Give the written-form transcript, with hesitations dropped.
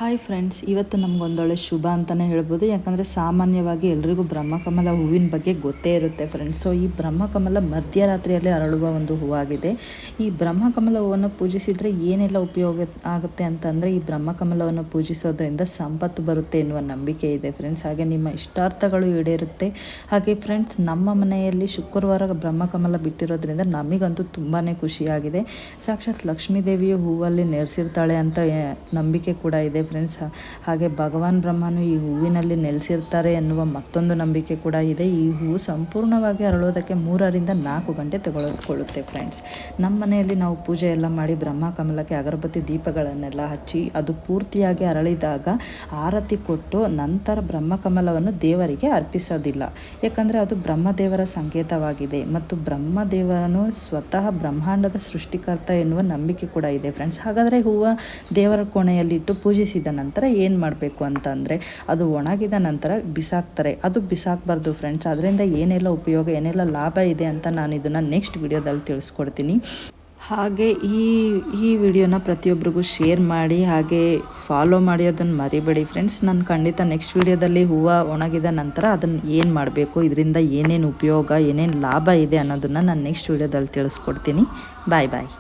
Hi friends, ಇವತ್ತು ನಮಗೊಂದೊಳ್ಳೆ ಶುಭ ಅಂತಲೇ ಹೇಳ್ಬೋದು. ಯಾಕಂದರೆ ಸಾಮಾನ್ಯವಾಗಿ ಎಲ್ರಿಗೂ ಬ್ರಹ್ಮಕಮಲ ಹೂವಿನ ಬಗ್ಗೆ ಗೊತ್ತೇ ಇರುತ್ತೆ ಫ್ರೆಂಡ್ಸ್. ಸೊ ಈ ಬ್ರಹ್ಮಕಮಲ ಮಧ್ಯರಾತ್ರಿಯಲ್ಲಿ ಅರಳುವ ಒಂದು ಹೂವಾಗಿದೆ. ಈ ಬ್ರಹ್ಮಕಮಲ ಹೂವನ್ನು ಪೂಜಿಸಿದರೆ ಏನೆಲ್ಲ ಉಪಯೋಗ ಆಗುತ್ತೆ ಅಂತಂದರೆ, ಈ ಬ್ರಹ್ಮಕಮಲವನ್ನು ಪೂಜಿಸೋದ್ರಿಂದ ಸಂಪತ್ತು ಬರುತ್ತೆ ಎನ್ನುವ ನಂಬಿಕೆ ಇದೆ ಫ್ರೆಂಡ್ಸ್. ಹಾಗೆ ನಿಮ್ಮ ಇಷ್ಟಾರ್ಥಗಳು ಈಡೇರುತ್ತೆ. ಹಾಗೆ ಫ್ರೆಂಡ್ಸ್, ನಮ್ಮ ಮನೆಯಲ್ಲಿ ಶುಕ್ರವಾರ ಬ್ರಹ್ಮಕಮಲ ಬಿಟ್ಟಿರೋದ್ರಿಂದ ನಮಗಂತೂ ತುಂಬಾ ಖುಷಿಯಾಗಿದೆ. ಸಾಕ್ಷಾತ್ ಲಕ್ಷ್ಮೀದೇವಿಯ ಹೂವಲ್ಲಿ ನೆಲೆಸಿರ್ತಾಳೆ ಅಂತ ನಂಬಿಕೆ ಕೂಡ ಇದೆ ಫ್ರೆಂಡ್ಸ್. ಹಾಗೆ ಭಗವಾನ್ ಬ್ರಹ್ಮನು ಈ ಹೂವಿನಲ್ಲಿ ನೆಲೆಸಿರ್ತಾರೆ ಎನ್ನುವ ಮತ್ತೊಂದು ನಂಬಿಕೆ ಕೂಡ ಇದೆ. ಈ ಹೂವು ಸಂಪೂರ್ಣವಾಗಿ ಅರಳೋದಕ್ಕೆ 3 ರಿಂದ 4 ಗಂಟೆ ತೆಗೆದುಕೊಳ್ಳುತ್ತೆ ಫ್ರೆಂಡ್ಸ್. ನಮ್ಮ ಮನೆಯಲ್ಲಿ ನಾವು ಪೂಜೆ ಎಲ್ಲ ಮಾಡಿ ಬ್ರಹ್ಮಕಮಲಕ್ಕೆ ಅಗರಬತ್ತಿ ದೀಪಗಳನ್ನೆಲ್ಲ ಹಚ್ಚಿ ಅದು ಪೂರ್ತಿಯಾಗಿ ಅರಳಿದಾಗ ಆರತಿ ಕೊಟ್ಟು ನಂತರ ಬ್ರಹ್ಮಕಮಲವನ್ನು ದೇವರಿಗೆ ಅರ್ಪಿಸೋದಿಲ್ಲ. ಯಾಕಂದರೆ ಅದು ಬ್ರಹ್ಮದೇವರ ಸಂಕೇತವಾಗಿದೆ ಮತ್ತು ಬ್ರಹ್ಮದೇವರನು ಸ್ವತಃ ಬ್ರಹ್ಮಾಂಡದ ಸೃಷ್ಟಿಕರ್ತ ಎನ್ನುವ ನಂಬಿಕೆ ಕೂಡ ಇದೆ ಫ್ರೆಂಡ್ಸ್. ಹಾಗಾದರೆ ಹೂವು ದೇವರ ಕೋಣೆಯಲ್ಲಿಟ್ಟು ಪೂಜಿಸಿದ ನಂತರ ಏನು ಮಾಡಬೇಕು ಅಂತಂದರೆ, ಅದು ಒಣಗಿದ ನಂತರ ಬಿಸಾಕ್ತಾರೆ. ಅದು ಬಿಸಾಕಬಾರ್ದು ಫ್ರೆಂಡ್ಸ್. ಅದರಿಂದ ಏನೆಲ್ಲ ಉಪಯೋಗ, ಏನೆಲ್ಲ ಲಾಭ ಇದೆ ಅಂತ ನಾನು ಇದನ್ನು ನೆಕ್ಸ್ಟ್ ವಿಡಿಯೋದಲ್ಲಿ ತಿಳಿಸ್ಕೊಡ್ತೀನಿ. ಹಾಗೆ ಈ ವಿಡಿಯೋನ ಪ್ರತಿಯೊಬ್ಬರಿಗೂ ಶೇರ್ ಮಾಡಿ, ಹಾಗೆ ಫಾಲೋ ಮಾಡಿ ಅದನ್ನು ಮರಿಬೇಡಿ ಫ್ರೆಂಡ್ಸ್. ನಾನು ಖಂಡಿತ ನೆಕ್ಸ್ಟ್ ವಿಡಿಯೋದಲ್ಲಿ ಹೂವು ಒಣಗಿದ ನಂತರ ಅದನ್ನು ಏನು ಮಾಡಬೇಕು, ಇದರಿಂದ ಏನೇನು ಉಪಯೋಗ, ಏನೇನು ಲಾಭ ಇದೆ ಅನ್ನೋದನ್ನು ನಾನು ನೆಕ್ಸ್ಟ್ ವಿಡಿಯೋದಲ್ಲಿ ತಿಳಿಸ್ಕೊಡ್ತೀನಿ. ಬಾಯ್ ಬಾಯ್.